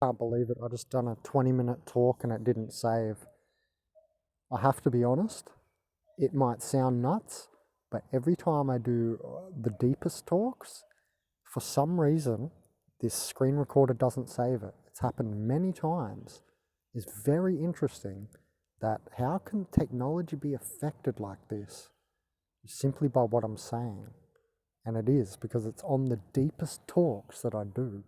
Can't believe it. I just done a 20-minute talk and it didn't save. I have to be honest, it might sound nuts, but every time I do the deepest talks, for some reason, this screen recorder doesn't save it. It's happened many times. It's very interesting that how can technology be affected like this simply by what I'm saying? And it is, because it's on the deepest talks that I do.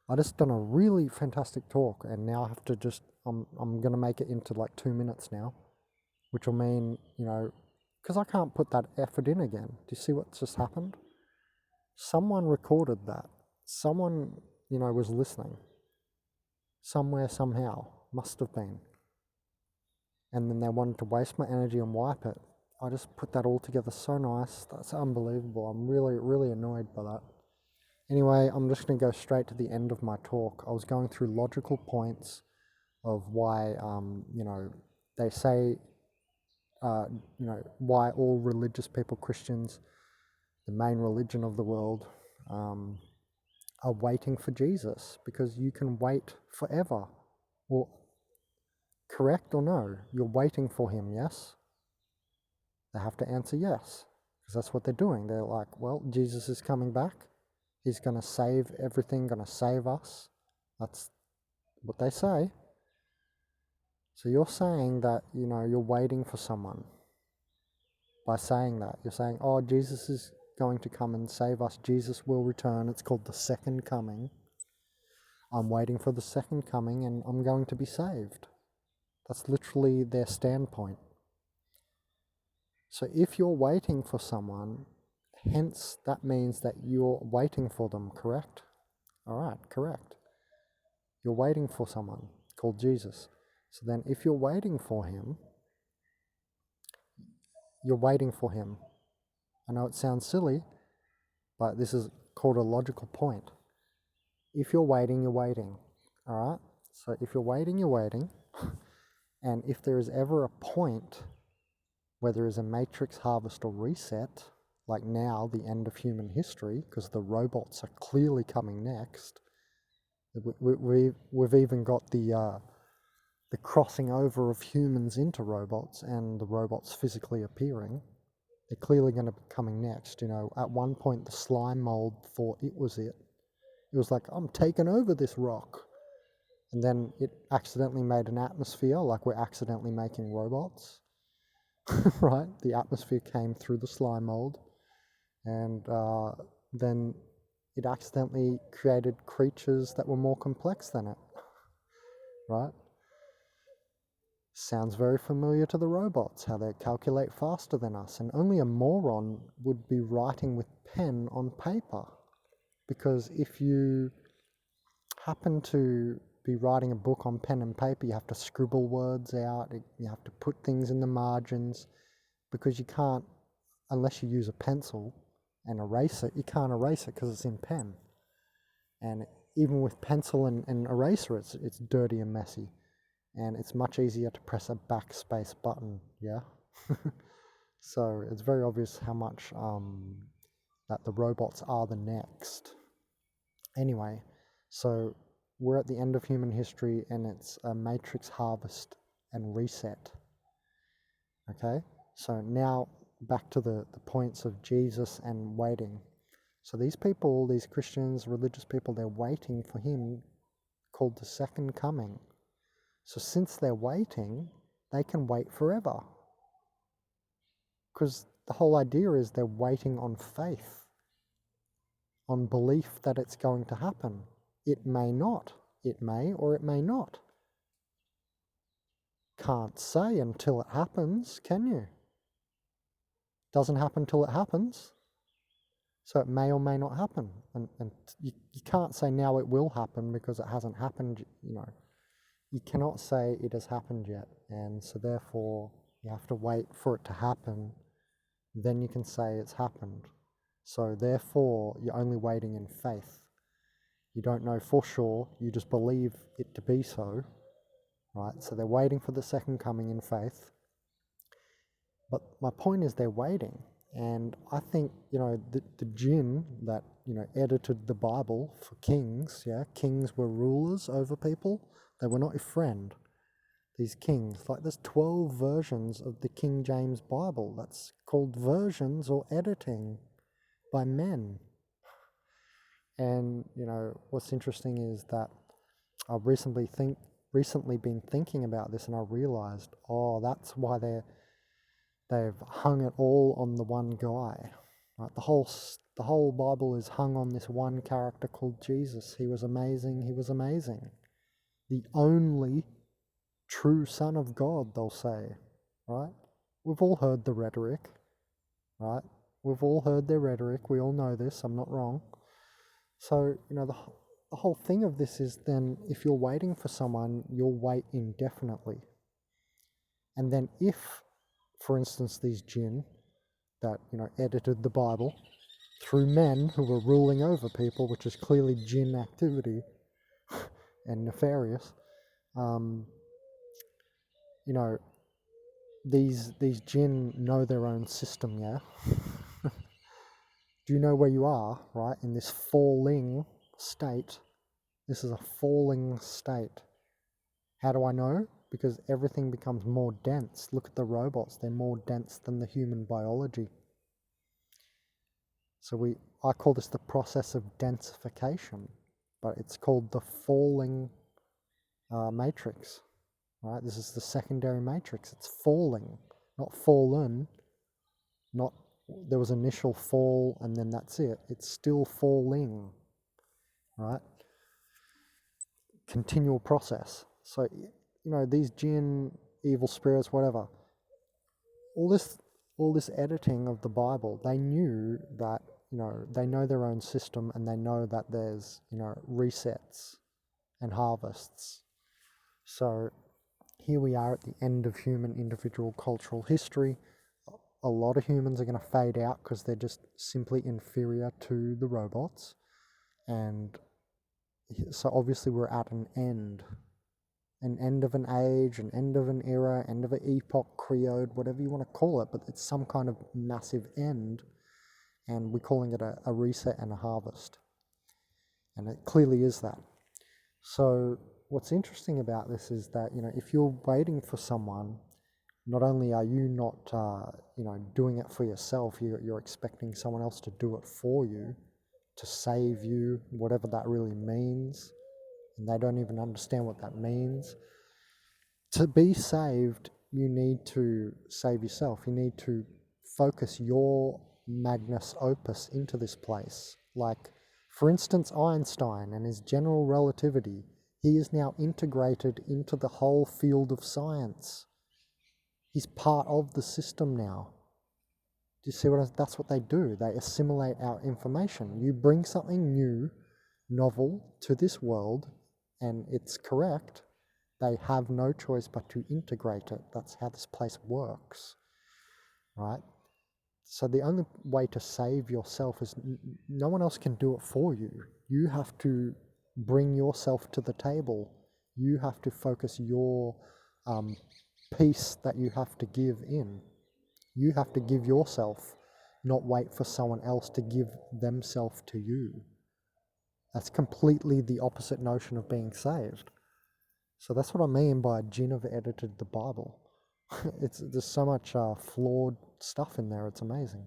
I just done a really fantastic talk, and now I have to I'm gonna make it into like 2 minutes now, which will mean, because I can't put that effort in again. Do you see what's just happened? Someone recorded that. Someone, was listening. Somewhere, somehow. Must have been. And then they wanted to waste my energy and wipe it. I just put that all together so nice. That's unbelievable. I'm really, really annoyed by that. Anyway, I'm just going to go straight to the end of my talk. I was going through logical points of why, they say, why all religious people, Christians, the main religion of the world, are waiting for Jesus, because you can wait forever. Well, correct or no? You're waiting for him, yes? They have to answer yes, because that's what they're doing. They're like, well, Jesus is coming back. He's going to save everything, going to save us. That's what they say. So you're saying that, you're waiting for someone. By saying that, you're saying, oh, Jesus is going to come and save us. Jesus will return. It's called the second coming. I'm waiting for the second coming and I'm going to be saved. That's literally their standpoint. So if you're waiting for someone, hence that means that you're waiting for them, correct? All right, correct. You're waiting for someone called Jesus. So then if you're waiting for him, you're waiting for him. I know it sounds silly, but this is called a logical point. If you're waiting, you're waiting. All right? So if you're waiting, you're waiting. And if there is ever a point where there is a matrix harvest or reset, like now, the end of human history, because the robots are clearly coming next. We've even got the crossing over of humans into robots and the robots physically appearing. They're clearly going to be coming next. At one point the slime mold thought it was it. It was like, I'm taking over this rock. And then it accidentally made an atmosphere, like we're accidentally making robots. Right? The atmosphere came through the slime mold. And then it accidentally created creatures that were more complex than it. Right? Sounds very familiar to the robots, how they calculate faster than us. And only a moron would be writing with pen on paper. Because if you happen to be writing a book on pen and paper, you have to scribble words out, you have to put things in the margins, because you can't, unless you use a pencil and erase it, you can't erase it because it's in pen. And even with pencil and eraser, it's dirty and messy. And it's much easier to press a backspace button, yeah? So it's very obvious how much that the robots are the next. Anyway, so we're at the end of human history and it's a matrix harvest and reset. Okay, so now back to the points of Jesus and waiting. So these people, these Christians, religious people, they're waiting for him, called the second coming. So since they're waiting, they can wait forever. Because the whole idea is they're waiting on faith, on belief that it's going to happen. It may not. It may or it may not. Can't say until it happens, can you? Doesn't happen till it happens. So it may or may not happen. And you can't say now it will happen because it hasn't happened, You cannot say it has happened yet. And so therefore you have to wait for it to happen. Then you can say it's happened. So therefore you're only waiting in faith. You don't know for sure, you just believe it to be so, right? So they're waiting for the second coming in faith. But my point is they're waiting. And I think, the jinn that, edited the Bible for kings, kings were rulers over people. They were not your friend. These kings, like there's 12 versions of the King James Bible. That's called versions or editing by men. And, what's interesting is that I've recently been thinking about this, and I realized, that's why they've hung it all on the one guy. Right? The whole Bible is hung on this one character called Jesus. He was amazing. He was amazing. The only true Son of God, they'll say. Right? We've all heard the rhetoric. Right? We've all heard their rhetoric. We all know this. I'm not wrong. So, the whole thing of this is then if you're waiting for someone, you'll wait indefinitely. And then if, for instance, these jinn that, edited the Bible through men who were ruling over people, which is clearly jinn activity and nefarious, these jinn know their own system, yeah? Do you know where you are, right? In this falling state. This is a falling state. How do I know? Because everything becomes more dense. Look at the robots. They're more dense than the human biology. So I call this the process of densification, but it's called the falling matrix, right? This is the secondary matrix. It's falling, not fallen, not there was initial fall and then that's it. It's still falling, right? Continual process. So, these jinn, evil spirits, whatever, all this editing of the Bible, they knew that, they know their own system, and they know that there's, resets and harvests. So here we are at the end of human individual cultural history. A lot of humans are going to fade out because they're just simply inferior to the robots. And so obviously we're at an end of an age, an end of an era, end of an epoch, creode, whatever you want to call it, but it's some kind of massive end, and we're calling it a reset and a harvest. And it clearly is that. So what's interesting about this is that, if you're waiting for someone, not only are you not, doing it for yourself, you're expecting someone else to do it for you, to save you, whatever that really means. And they don't even understand what that means. To be saved, you need to save yourself. You need to focus your magnus opus into this place. Like, for instance, Einstein and his general relativity, he is now integrated into the whole field of science. He's part of the system now. Do you see that's what they do? They assimilate our information. You bring something new, novel to this world, and it's correct. They have no choice but to integrate it. That's how this place works, right? So the only way to save yourself is no one else can do it for you. You have to bring yourself to the table. You have to focus your piece that you have to give in. You have to give yourself, not wait for someone else to give themselves to you. That's completely the opposite notion of being saved. So that's what I mean by jinn have edited the Bible. There's so much flawed stuff in there. It's amazing.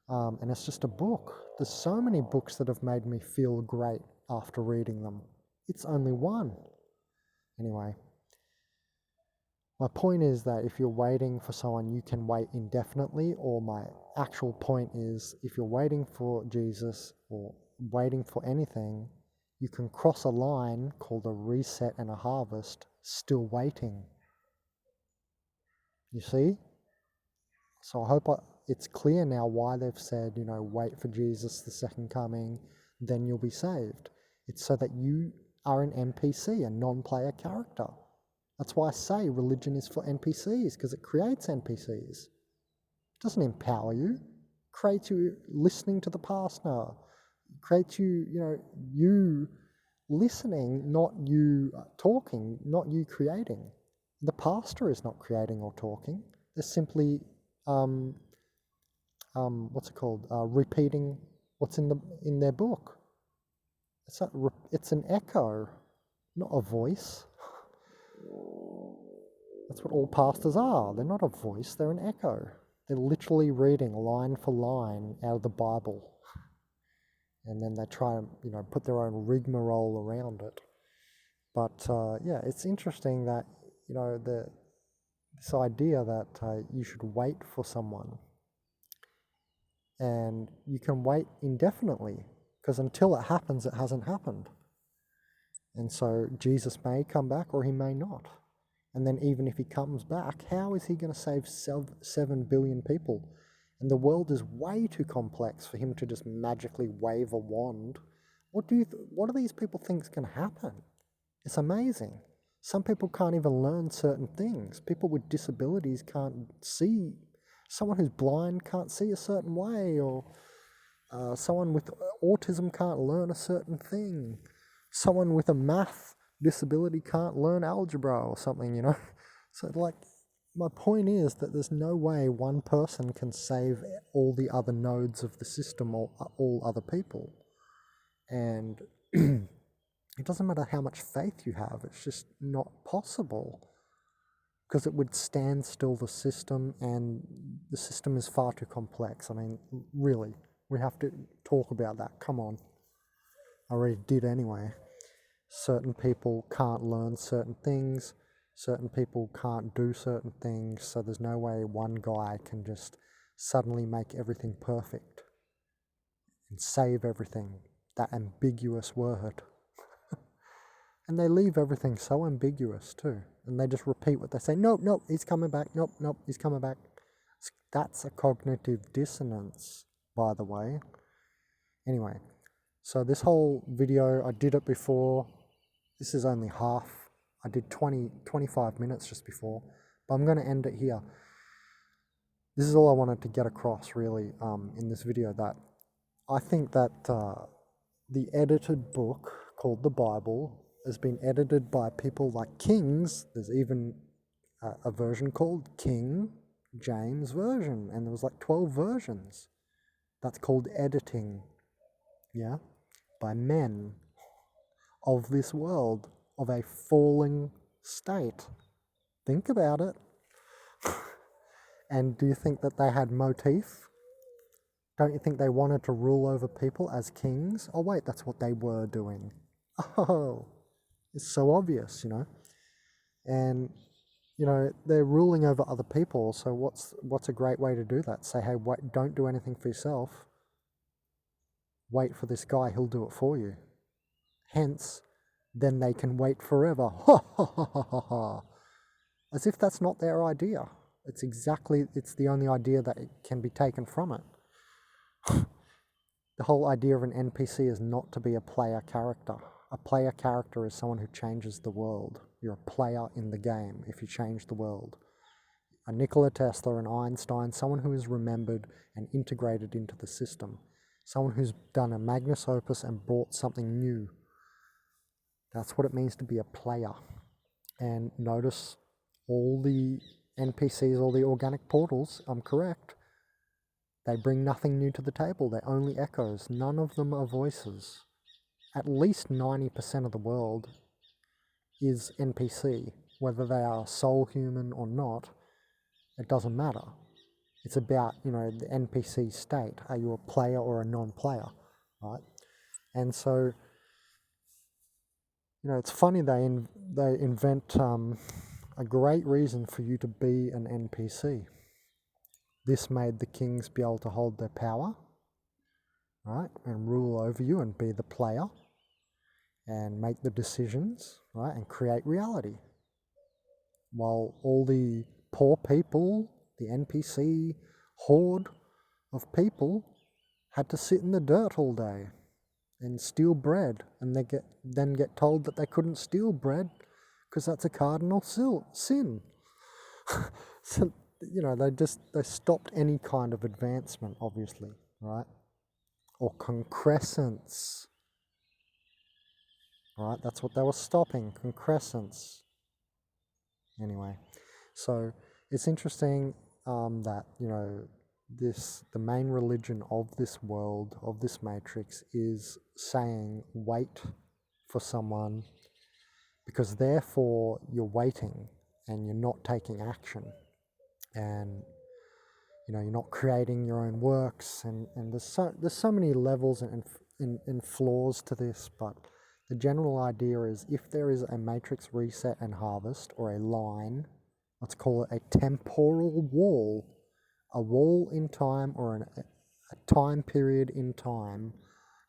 And it's just a book. There's so many books that have made me feel great after reading them. It's only one. Anyway, my point is that if you're waiting for someone, you can wait indefinitely, or my actual point is if you're waiting for Jesus or waiting for anything, you can cross a line called a reset and a harvest, still waiting. You see? So I hope it's clear now why they've said, wait for Jesus, the second coming, then you'll be saved. It's so that you are an NPC, a non-player character. That's why I say religion is for NPCs, because it creates NPCs. It doesn't empower you. It creates you listening to the pastor. It creates you, you listening, not you talking, not you creating. The pastor is not creating or talking. They're simply what's it called? Repeating what's in their book. It's an echo, not a voice. That's what all pastors are. They're not a voice, they're an echo. They're literally reading line for line out of the Bible. And then they try and, put their own rigmarole around it. But yeah, it's interesting that, this idea that you should wait for someone. And you can wait indefinitely, because until it happens, it hasn't happened. And so Jesus may come back or he may not. And then even if he comes back, how is he going to save 7 billion people? And the world is way too complex for him to just magically wave a wand. What do these people think is going to happen? It's amazing. Some people can't even learn certain things. People with disabilities can't see. Someone who's blind can't see a certain way, or someone with autism can't learn a certain thing. Someone with a math disability can't learn algebra or something, So my point is that there's no way one person can save all the other nodes of the system or all other people. And it doesn't matter how much faith you have, it's just not possible. Because it would stand still the system, and the system is far too complex. I mean, really, we have to talk about that. Come on. I already did anyway. Certain people can't learn certain things. Certain people can't do certain things. So there's no way one guy can just suddenly make everything perfect and save everything. That ambiguous word. And they leave everything so ambiguous too. And they just repeat what they say. Nope, he's coming back. Nope, he's coming back. That's a cognitive dissonance, by the way. Anyway, so this whole video, I did it before. This is only half. I did 25 minutes just before. But I'm going to end it here. This is all I wanted to get across, really, in this video. That I think that the edited book called the Bible has been edited by people like kings. There's even a version called King James Version, and there was like 12 versions. That's called editing, yeah, by men of this world, of a falling state. Think about it. And do you think that they had motif? Don't you think they wanted to rule over people as kings? Oh wait, that's what they were doing. Oh, it's so obvious, And they're ruling over other people. So what's a great way to do that? Say, hey, wait, don't do anything for yourself. Wait for this guy, he'll do it for you. Hence, then they can wait forever. Ha ha ha ha ha ha. As if that's not their idea. It's the only idea that it can be taken from it. The whole idea of an NPC is not to be a player character. A player character is someone who changes the world. You're a player in the game if you change the world. A Nikola Tesla, an Einstein, someone who is remembered and integrated into the system. Someone who's done a magnus opus and brought something new. That's what it means to be a player. And notice all the NPCs, all the organic portals, I'm correct. They bring nothing new to the table. They're only echoes. None of them are voices. At least 90% of the world is NPC. Whether they are soul human or not, it doesn't matter. It's about, the NPC state. Are you a player or a non-player, right? And so, it's funny they invent a great reason for you to be an NPC. This made the kings be able to hold their power, right, and rule over you and be the player and make the decisions, right, and create reality. While all the poor people, the NPC horde of people, had to sit in the dirt all day and steal bread, and they then get told that they couldn't steal bread because that's a cardinal sin. So, they stopped any kind of advancement, obviously, right? Or concrescence, right? That's what they were stopping, concrescence. Anyway, so it's interesting that, the main religion of this world, of this matrix, is saying wait for someone, because therefore you're waiting and you're not taking action, and you're not creating your own works, and there's so many levels and flaws to this, but the general idea is if there is a matrix reset and harvest, or a line, let's call it a temporal wall, a wall in time, or a time period in time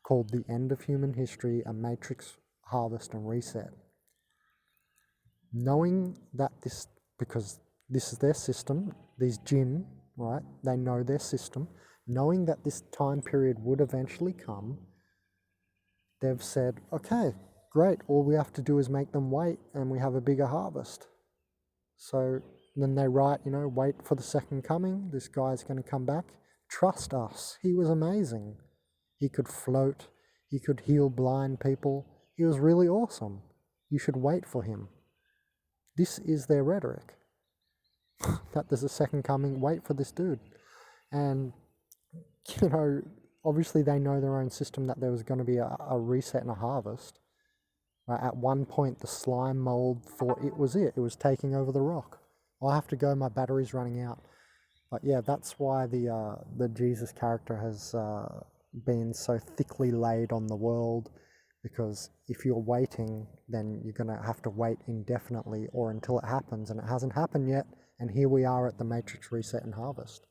called the end of human history, a matrix harvest and reset. Knowing that because this is their system, these jinn, right? They know their system. Knowing that this time period would eventually come, they've said, okay, great, all we have to do is make them wait and we have a bigger harvest. So then they write, wait for the second coming, this guy's going to come back. Trust us, he was amazing. He could float, he could heal blind people, he was really awesome. You should wait for him. This is their rhetoric. That there's a second coming, wait for this dude. And, obviously they know their own system, that there was going to be a reset and a harvest. Right? At one point, the slime mold thought it was taking over the rock. I have to go, my battery's running out. But yeah, that's why the Jesus character has been so thickly laid on the world, because if you're waiting, then you're going to have to wait indefinitely or until it happens, and it hasn't happened yet, and here we are at the Matrix reset and harvest.